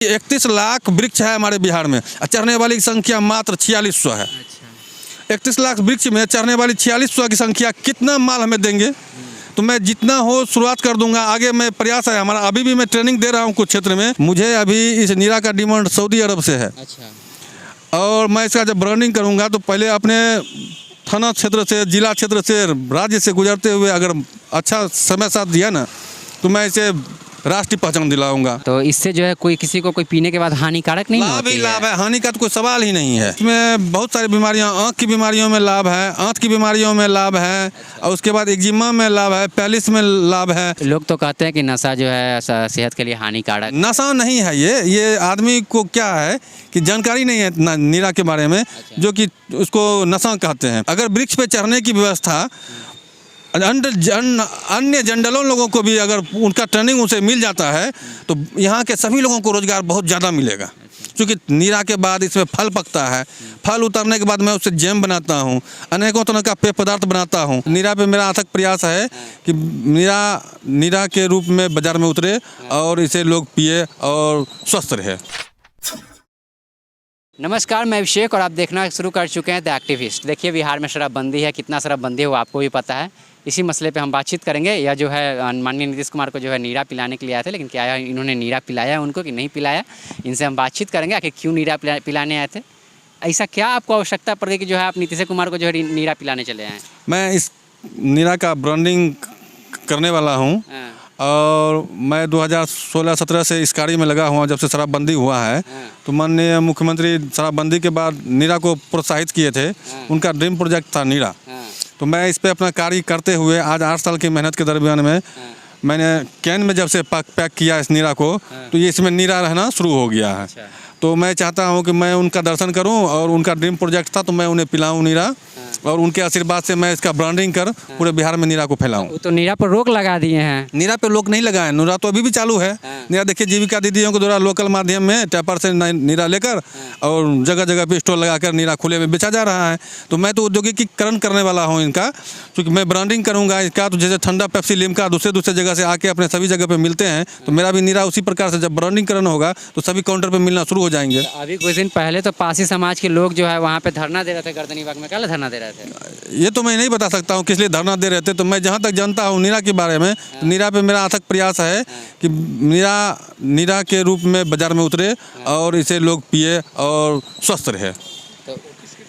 31 लाख वृक्ष है हमारे बिहार में, चढ़ने वाली की संख्या मात्र 4600 है। 31 लाख वृक्ष में चढ़ने वाली 4600 की संख्या कितना माल हमें देंगे? तो मैं जितना हो शुरुआत कर दूंगा। आगे मैं प्रयास है हमारा, अभी भी मैं ट्रेनिंग दे रहा हूँ कुछ क्षेत्र में। मुझे अभी इस नीरा का डिमांड सऊदी अरब से है। और मैं इसका जब ब्रांडिंग करूँगा तो पहले अपने थाना क्षेत्र से, जिला क्षेत्र से, राज्य से गुजरते हुए अगर अच्छा समय साथ दिया ना तो मैं इसे राष्ट्रीय पहचान दिलाऊंगा। तो इससे जो है कोई किसी को कोई पीने के बाद हानिकारक नहीं होती है? लाभ है, हानि का तो कोई सवाल ही नहीं है। इसमें बहुत सारी बीमारियां, आँख की बीमारियों में लाभ है, आँख की बीमारियों में लाभ है, और उसके बाद एक्जिमा में लाभ है, पैलिस में लाभ है। लोग तो कहते हैं कि नशा जो है सेहत के लिए हानिकारक। नशा नहीं है ये आदमी को क्या है कि जानकारी नहीं है नीरा के बारे में, जो कि उसको नशा कहते हैं। अगर वृक्ष पे चढ़ने की व्यवस्था अन्य जनरलों लोगों को भी अगर उनका ट्रेनिंग उनसे मिल जाता है तो यहाँ के सभी लोगों को रोजगार बहुत ज़्यादा मिलेगा। क्योंकि नीरा के बाद इसमें फल पकता है, फल उतरने के बाद मैं उससे जैम बनाता हूँ, अनेकों तरह का पेय पदार्थ बनाता हूँ। नीरा पे मेरा अथक प्रयास है कि नीरा के रूप में बाजार में उतरे और इसे लोग पिए और स्वस्थ रहे। नमस्कार, मैं अभिषेक और आप देखना शुरू कर चुके हैं द एक्टिविस्ट। देखिए बिहार में शराबबंदी है, कितना शराबबंदी है वो आपको भी पता है। इसी मसले पे हम बातचीत करेंगे। यह जो है माननीय नीतीश कुमार को जो है नीरा पिलाने के लिए आए थे, लेकिन क्या है इन्होंने नीरा पिलाया उनको कि नहीं पिलाया, इनसे हम बातचीत करेंगे। आखिर क्यों नीरा पिलाने आए थे, ऐसा क्या आपको आवश्यकता पड़ गई कि जो है आप नीतीश कुमार को जो है नीरा पिलाने चले आए? मैं इस नीरा का ब्रांडिंग करने वाला हूँ और मैं 2016-17 से इस कार्य में लगा हुआ। जब से शराबबंदी हुआ है तो माननीय मुख्यमंत्री शराबबंदी के बाद नीरा को प्रोत्साहित किए थे। उनका ड्रीम प्रोजेक्ट था नीरा। तो मैं इस पे अपना कार्य करते हुए आज 8 साल की मेहनत के दरमियान में मैंने कैन में जब से पैक किया इस नीरा को तो ये इसमें नीरा रहना शुरू हो गया है। तो मैं चाहता हूँ कि मैं उनका दर्शन करूँ और उनका ड्रीम प्रोजेक्ट था तो मैं उन्हें पिलाऊँ नीरा, और उनके आशीर्वाद से मैं इसका ब्रांडिंग कर पूरे बिहार में नीरा को फैलाऊं। तो नीरा पर रोक लगा दिए हैं? नीरा पे रोक नहीं लगाए, नीरा तो अभी भी चालू है। नीरा देखिए जीविका दीदियों के द्वारा लोकल माध्यम में टैपर से नीरा लेकर और जगह जगह पे स्टॉल लगाकर नीरा खुले में बेचा जा रहा है। तो मैं तो औद्योगिकीकरण करने वाला हूँ इनका, क्योंकि मैं ब्रांडिंग करूँगा इसका। तो जैसे ठंडा पेप्सी लिम्का दूसरे जगह से आके अपने सभी जगह पे मिलते हैं, तो मेरा भी नीरा उसी प्रकार से जब ब्रांडिंग करना होगा तो सभी काउंटर पर मिलना शुरू हो जाएंगे। अभी कुछ दिन पहले तो पासी समाज के लोग जो है वहाँ पे धरना दे रहे थे गर्दनी बाग में। क्या धरना दे रहे थे ये तो मैं नहीं बता सकता हूँ किस लिए धरना दे रहे थे। तो मैं जहाँ तक जानता हूँ नीरा के बारे में, तो नीरा पे मेरा अथक प्रयास है कि नीरा के रूप में बाजार में उतरे और इसे लोग पिए और स्वस्थ रहे। तो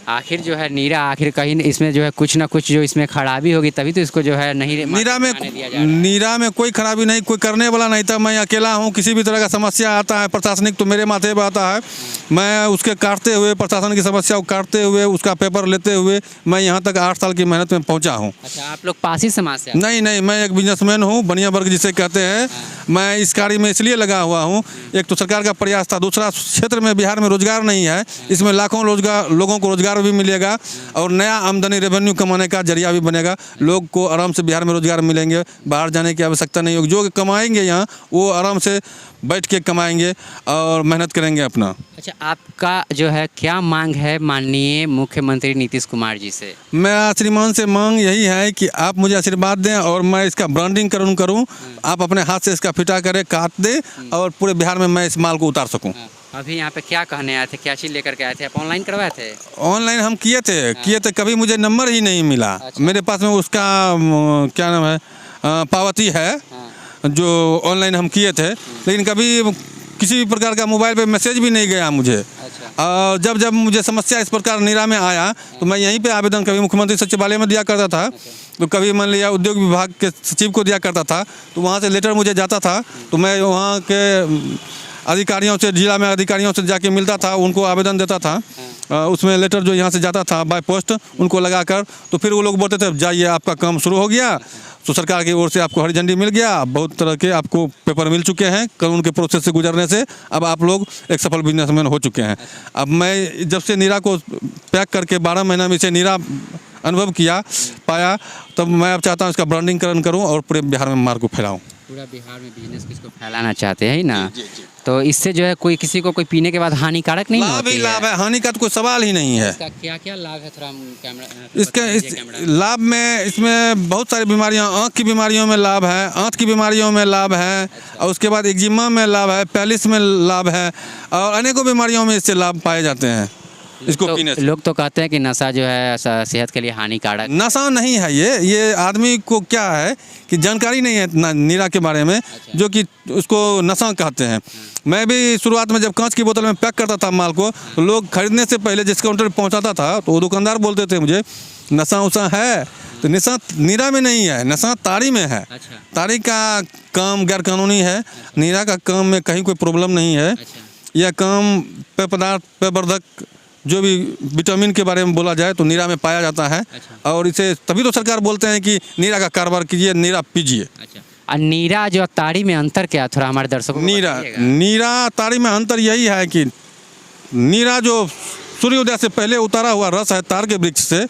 आखिर जो है नीरा आखिर कहीं इसमें जो है कुछ ना कुछ जो इसमें खराबी होगी तभी तो इसको जो है नहीं नीरा में कोई खराबी नहीं, कोई करने वाला नहीं था। मैं अकेला हूँ, किसी भी तरह का समस्या आता है प्रशासनिक तो मेरे माथे पर आता है। मैं उसके काटते हुए, प्रशासन की समस्या को काटते हुए, उसका पेपर लेते हुए मैं यहाँ तक 8 साल की मेहनत में पहुँचा हूँ। अच्छा, आप लोग पासी समाज से? नहीं, मैं एक बिजनेसमैन हूँ, बनिया वर्ग जिसे कहते हैं। मैं इस कार्य में इसलिए लगा हुआ हूँ, एक तो सरकार का प्रयास था, दूसरा क्षेत्र में बिहार में रोजगार नहीं है। इसमें लाखों लोगों को रोजगार भी मिलेगा और नया आमदनी रेवेन्यू कमाने का जरिया भी बनेगा। लोग को आराम से बिहार में रोजगार मिलेंगे, बाहर जाने की आवश्यकता नहीं होगी। जो कमाएंगे यहाँ वो आराम से बैठ के कमाएंगे और मेहनत करेंगे अपना। अच्छा, आपका जो है क्या मांग है माननीय मुख्यमंत्री नीतीश कुमार जी से? मेरा श्रीमान से मांग यही है कि आप मुझे आशीर्वाद दें और मैं इसका ब्रांडिंग करूं। आप अपने हाथ से इसका फिटा करें, काट दे और पूरे बिहार में मैं इस माल को उतार सकूं। अभी यहाँ पे क्या कहने आए थे, क्या चीज़ लेकर के आए थे? आप ऑनलाइन करवाए थे? ऑनलाइन हम किए थे, कभी मुझे नंबर ही नहीं मिला। मेरे पास में उसका क्या नाम है, पावती है जो ऑनलाइन हम किए थे, लेकिन कभी किसी भी प्रकार का मोबाइल पे मैसेज भी नहीं गया मुझे। और जब मुझे समस्या इस प्रकार नीरा में आया तो मैं यहीं पे आवेदन कभी मुख्यमंत्री सचिवालय में दिया करता था, तो कभी मान लिया उद्योग विभाग के सचिव को दिया करता था, तो वहाँ से लेटर मुझे जाता था। तो मैं वहाँ के अधिकारियों से, जिला में अधिकारियों से जाके मिलता था, उनको आवेदन देता था। उसमें लेटर जो यहाँ से जाता था बाय पोस्ट उनको लगाकर, तो फिर वो लोग बोलते थे जाइए आपका काम शुरू हो गया। तो सरकार की ओर से आपको हरी झंडी मिल गया, बहुत तरह के आपको पेपर मिल चुके हैं, कानून के प्रोसेस से गुजरने से अब आप लोग एक सफल बिजनेसमैन हो चुके हैं। अब मैं जब से नीरा को पैक करके 12 महीना में इसे नीरा अनुभव पाया, तब मैं अब चाहता हूँ इसका ब्रांडिंग करूँ और पूरे बिहार में मार्ग को फैलाऊँ। पूरा बिहार में बिजनेस किसको फैलाना चाहते हैं ही ना। तो इससे जो है कोई किसी को कोई पीने के बाद हानिकारक नहीं लाभ होती ही है? लाभ है, हानि का तो कोई सवाल ही नहीं है। इसका क्या क्या लाभ है, थोड़ा हम कैमरा इसका बता इस दीजिए कैमरा। लाभ में इसमें बहुत सारी बीमारियां, आँख की बीमारियों में लाभ है, आँख की बीमारियों में लाभ है, और उसके बाद एक्जिमा में लाभ है, पैलिस में लाभ है, और अनेकों बीमारियों में इससे लाभ पाए जाते हैं इसको पीने से। लोग तो कहते हैं कि नशा जो है सेहत के लिए हानिकारक। नशा नहीं है ये आदमी को क्या है कि जानकारी नहीं है नीरा के बारे में, जो कि उसको नशा कहते हैं। मैं भी शुरुआत में जब कांच की बोतल में पैक करता था माल को, तो लोग खरीदने से पहले जिस काउंटर पर पहुंचाता था तो वो दुकानदार बोलते थे मुझे नशा उशा है, तो नशा नीरा में नहीं है, नशा ताड़ी में है। अच्छा। ताड़ी का काम गैर कानूनी है, नीरा का काम में कहीं कोई प्रॉब्लम नहीं है। अच्छा। यह काम पेय पदार्थ, पेय वर्धक, जो भी विटामिन के बारे में बोला जाए तो नीरा में पाया जाता है। अच्छा। और इसे तभी तो सरकार बोलते हैं कि नीरा का कारोबार कीजिए, नीरा पीजिए। अच्छा। और नीरा जो ताड़ी में अंतर क्या, थोड़ा हमारे दर्शकों को बताइएगा। नीरा ताड़ी में अंतर यही है कि नीरा जो सूर्योदय से पहले उतारा हुआ रस है तार के वृक्ष से,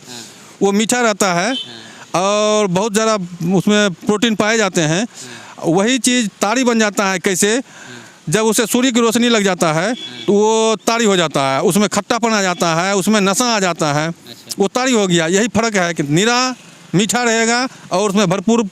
वो मीठा रहता है और बहुत ज़्यादा उसमें प्रोटीन पाए जाते हैं। वही चीज़ ताड़ी बन जाता है कैसे, जब उसे सूर्य की रोशनी लग जाता है तो वो ताड़ी हो जाता है, उसमें खट्टापन आ जाता है, उसमें नशा आ जाता है, वो ताड़ी हो गया। यही फ़र्क है कि नीरा मीठा रहेगा और उसमें भरपूर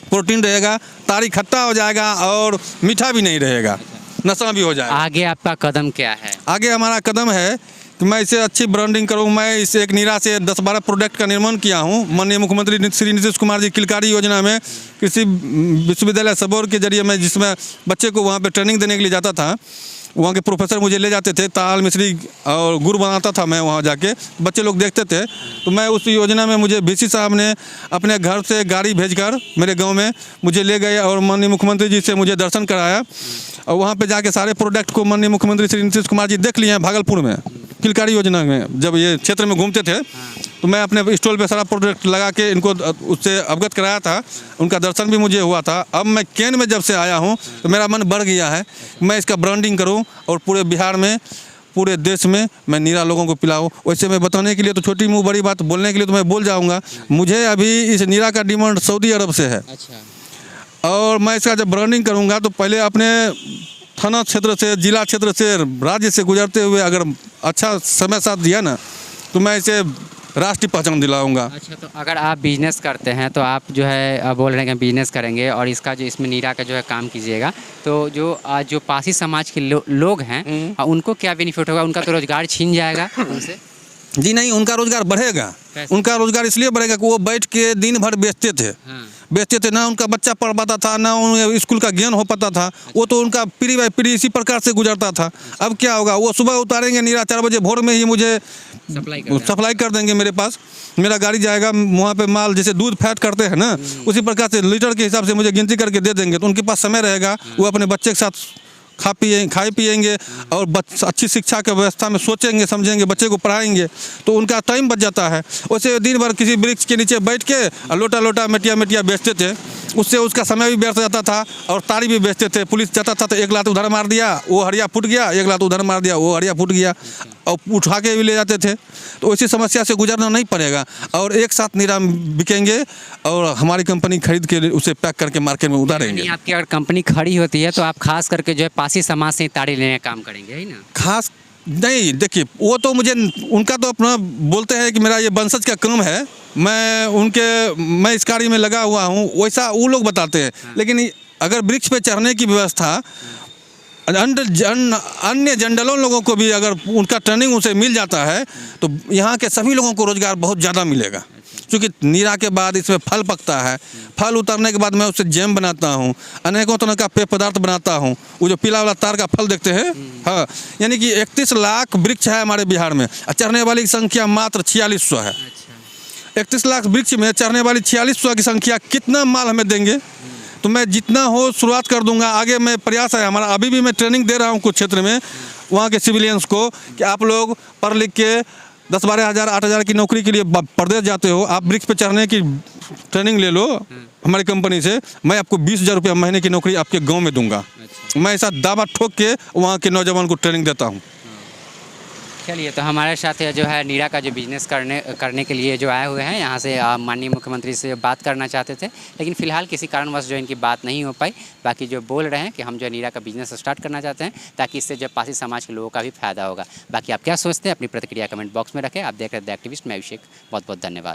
प्रोटीन रहेगा, ताड़ी खट्टा हो जाएगा और मीठा भी नहीं रहेगा, नशा भी हो जाएगा। आगे आपका कदम क्या है? आगे हमारा कदम है कि मैं इसे अच्छी ब्रांडिंग करूँ। मैं इसे एक नीरा से 10-12 प्रोडक्ट का निर्माण किया हूँ। माननीय मुख्यमंत्री श्री नीतीश कुमार जी किलकारी योजना में कृषि विश्वविद्यालय सबौर के जरिए मैं जिसमें बच्चे को वहाँ पे ट्रेनिंग देने के लिए जाता था, वहाँ के प्रोफेसर मुझे ले जाते थे, ताल मिश्री और गुड़ बनाता था मैं वहाँ जाके, बच्चे लोग देखते थे। तो मैं उस योजना में मुझे VC साहब ने अपने घर से गाड़ी भेजकर मेरे गांव में मुझे ले गए और माननीय मुख्यमंत्री जी से मुझे दर्शन कराया। और वहाँ पे जाके सारे प्रोडक्ट को माननीय मुख्यमंत्री श्री नीतीश कुमार जी देख लिए हैं भागलपुर में किलकारी योजना में। जब ये क्षेत्र में घूमते थे तो मैं अपने स्टॉल पे सारा प्रोडक्ट लगा के इनको उससे अवगत कराया था, उनका दर्शन भी मुझे हुआ था। अब मैं केन में जब से आया हूँ तो मेरा मन बढ़ गया है, मैं इसका ब्रांडिंग करूँ और पूरे बिहार में, पूरे देश में मैं नीरा लोगों को पिलाऊँ। वैसे मैं बताने के लिए तो छोटी मुँह बड़ी बात बोलने के लिए तो मैं बोल जाऊँगा। मुझे अभी इस नीरा का डिमांड सऊदी अरब से है। अच्छा। और मैं इसका जब ब्रांडिंग करूँगा तो पहले अपने थाना क्षेत्र से, जिला क्षेत्र से, राज्य से गुजरते हुए अगर अच्छा समय साथ दिया ना तो मैं इसे राष्ट्रीय पहचान दिलाऊंगा। अच्छा, तो अगर आप बिजनेस करते हैं तो आप जो है बोल रहे हैं कि बिजनेस करेंगे और इसका जो इसमें नीरा का जो है काम कीजिएगा, तो जो पासी समाज के लोग हैं उनको क्या बेनिफिट होगा? उनका तो रोजगार छीन जाएगा उनसे। जी नहीं, उनका रोजगार बढ़ेगा। उनका रोजगार इसलिए बढ़ेगा कि वो बैठ के दिन भर बेचते थे ना, उनका बच्चा पढ़ पाता था ना उन्हें स्कूल का ज्ञान हो पाता था। वो तो उनका पीढ़ी बाई पीढ़ी इसी प्रकार से गुजरता था। अब क्या होगा, वो सुबह उतारेंगे नीरा 4 बजे भोर में ही मुझे सप्लाई कर देंगे मेरे पास। मेरा गाड़ी जाएगा वहाँ पे, माल जैसे दूध फैट करते हैं ना उसी प्रकार से लीटर के हिसाब से मुझे गिनती करके दे देंगे। तो उनके पास समय रहेगा, वो अपने बच्चे के साथ खाए पिएंगे और अच्छी शिक्षा की व्यवस्था में सोचेंगे समझेंगे, बच्चे को पढ़ाएंगे, तो उनका टाइम बच जाता है। वैसे दिन भर किसी वृक्ष के नीचे बैठ के लोटा लोटा मिटिया बेचते थे, उससे उसका समय भी व्यर्थ जाता था और ताड़ी भी बेचते थे। पुलिस जाता था तो एक लात उधर मार दिया, वो हड़िया फूट गया, एक लात उधर मार दिया, वो हड़िया फूट गया, और उठा के भी ले जाते थे। तो ऐसी समस्या से गुजरना नहीं पड़ेगा और एक साथ नीरा बिकेंगे और हमारी कंपनी खरीद के उसे पैक करके मार्केट में उतारेंगे। आपकी अगर कंपनी खड़ी होती है तो आप खास करके जो है पासी समाज से ताड़ी लेने का काम करेंगे, है ना? खास नहीं, देखिए वो तो मुझे उनका तो अपना बोलते हैं कि मेरा ये वंशज का काम है, मैं इस कार्य में लगा हुआ हूँ, वैसा वो लोग बताते हैं। लेकिन अगर वृक्ष पे चढ़ने की व्यवस्था अन्य जनरलों लोगों को भी अगर उनका ट्रेनिंग उसे मिल जाता है तो यहाँ के सभी लोगों को रोजगार बहुत ज़्यादा मिलेगा। क्योंकि नीरा के बाद इसमें फल पकता है, फल उतारने के बाद मैं उससे जैम बनाता हूँ, अनेकों तरह का पेय पदार्थ बनाता हूँ। वो जो पीला वाला तार का फल देखते हैं, हाँ, यानी कि 31 लाख वृक्ष है हमारे बिहार में, चढ़ने वाली की संख्या मात्र 4600 है। 31 लाख वृक्ष में चढ़ने वाली 4600 की संख्या कितना माल हमें देंगे? तो मैं जितना हो शुरुआत कर दूंगा। आगे मैं प्रयास है हमारा, अभी भी मैं ट्रेनिंग दे रहा हूँ कुछ क्षेत्र में वहाँ के सिविलियंस को कि आप लोग पढ़ लिख के 10-12 हज़ार 8 हज़ार की नौकरी के लिए परदेश जाते हो, आप वृक्ष पे चढ़ने की ट्रेनिंग ले लो हमारी कंपनी से, मैं आपको 20,000 रुपये महीने की नौकरी आपके गांव में दूंगा। मैं ऐसा दावा ठोक के वहाँ के नौजवान को ट्रेनिंग देता हूँ। चलिए, तो हमारे साथ जो है नीरा का जो बिज़नेस करने के लिए जो आए हुए हैं, यहाँ से माननीय मुख्यमंत्री से बात करना चाहते थे, लेकिन फ़िलहाल किसी कारणवश जो इनकी बात नहीं हो पाई। बाकी जो बोल रहे हैं कि हम जो नीरा का बिज़नेस स्टार्ट करना चाहते हैं, ताकि इससे जो पासी समाज के लोगों का भी फ़ायदा होगा। बाकी आप क्या सोचते हैं, अपनी प्रतिक्रिया कमेंट बॉक्स में रखें। आप देख रहे थे द एक्टिविस्ट, मैं अभिषेक, बहुत बहुत धन्यवाद।